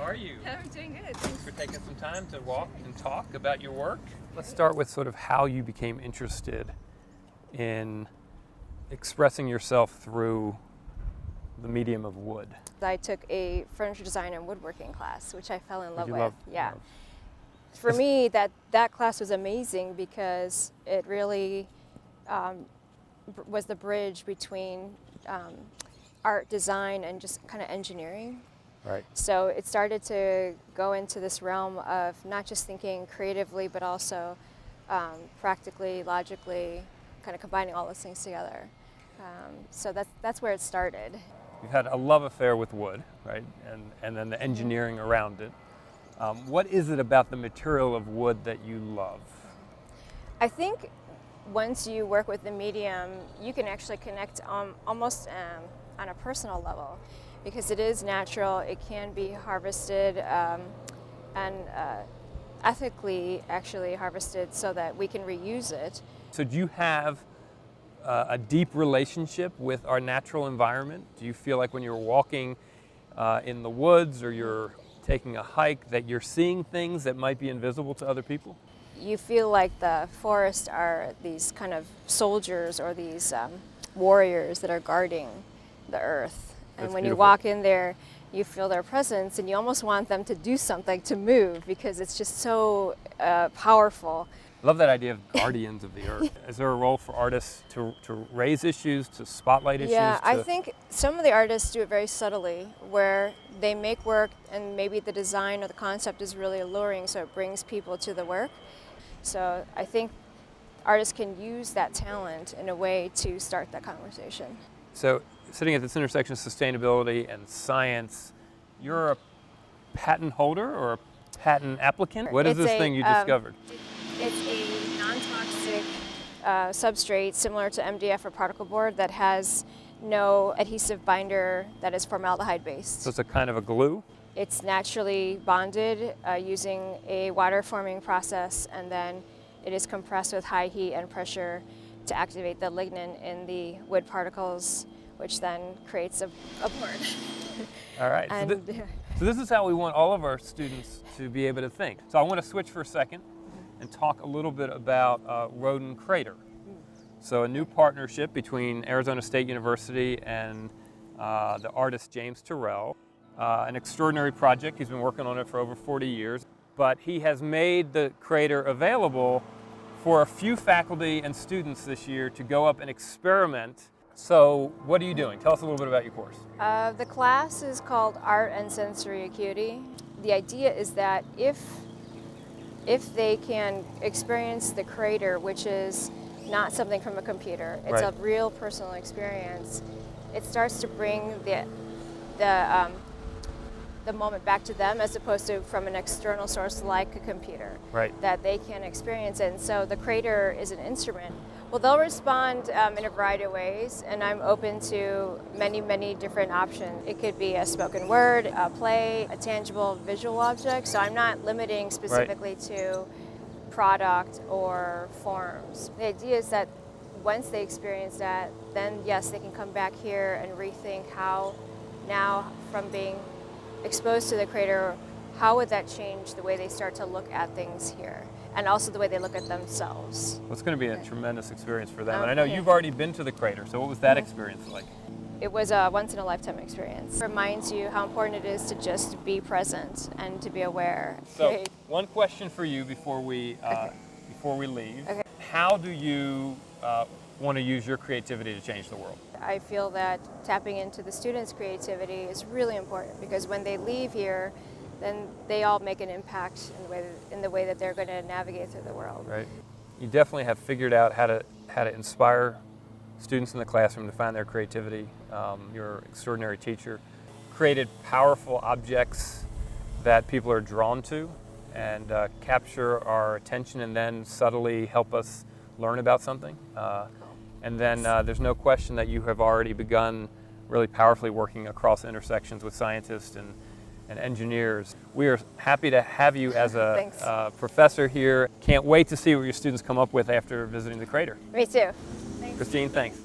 are you? I'm doing good. Thanks for taking some time to walk and talk about your work. Let's start with sort of how you became interested in expressing yourself through the medium of wood. I took a furniture design and woodworking class, which I fell in love with. Love. For me, that class was amazing because it really was the bridge between art, design, and just kind of engineering. Right. So it started to go into this realm of not just thinking creatively, but also practically, logically, kind of combining all those things together. So that's where it started. You've had a love affair with wood, right? And then the engineering around it. What is it about the material of wood that you love? I think once you work with the medium, you can actually connect almost on a personal level, because it is natural, it can be harvested and ethically actually harvested so that we can reuse it. So do you have a deep relationship with our natural environment? Do you feel like when you're walking in the woods or you're taking a hike that you're seeing things that might be invisible to other people? You feel like the forests are these kind of soldiers or these warriors that are guarding the earth. And That's when beautiful. you walk in there, you feel their presence and you almost want them to do something, to move, because it's just so powerful. I love that idea of guardians of the earth. Is there a role for artists to raise issues, to spotlight issues? Yeah, I think some of the artists do it very subtly, where they make work and maybe the design or the concept is really alluring, so it brings people to the work. So I think artists can use that talent in a way to start that conversation. So sitting at this intersection of sustainability and science, you're a patent holder or a patent applicant? What is this thing you discovered? It's a non-toxic substrate similar to MDF or particle board that has no adhesive binder that is formaldehyde based. So it's a kind of a glue? It's naturally bonded using a water forming process, and then it is compressed with high heat and pressure to activate the lignin in the wood particles, which then creates a board. All right. So this is how we want all of our students to be able to think. So I want to switch for a second and talk a little bit about Roden Crater. So a new partnership between Arizona State University and the artist James Turrell. An extraordinary project. He's been working on it for over 40 years. But he has made the crater available for a few faculty and students this year to go up and experiment. So what are you doing? Tell us a little bit about your course. The class is called Art and Sensory Acuity. The idea is that if they can experience the crater, which is not something from a computer, it's a real personal experience, it starts to bring the moment back to them, as opposed to from an external source like a computer, that they can experience it. And so the crater is an instrument. Well, they'll respond in a variety of ways, and I'm open to many, many different options. It could be a spoken word, a play, a tangible visual object, so I'm not limiting specifically to product or forms. The idea is that once they experience that, then yes, they can come back here and rethink how now, from being exposed to the crater, how would that change the way they start to look at things here, and also the way they look at themselves. Well, it's going to be a tremendous experience for them. And I know you've already been to the crater, so what was that experience like? It was a once-in-a-lifetime experience. It reminds you how important it is to just be present and to be aware. So, one question for you before we leave. Okay. How do you want to use your creativity to change the world? I feel that tapping into the students' creativity is really important, because when they leave here, then they all make an impact in the way that they're going to navigate through the world. Right. You definitely have figured out how to inspire students in the classroom to find their creativity. You're an extraordinary teacher. Created powerful objects that people are drawn to and capture our attention, and then subtly help us learn about something. And then there's no question that you have already begun really powerfully working across intersections with scientists and engineers. We are happy to have you as a professor here. Can't wait to see what your students come up with after visiting the crater. Me too. Thanks. Christine, thanks.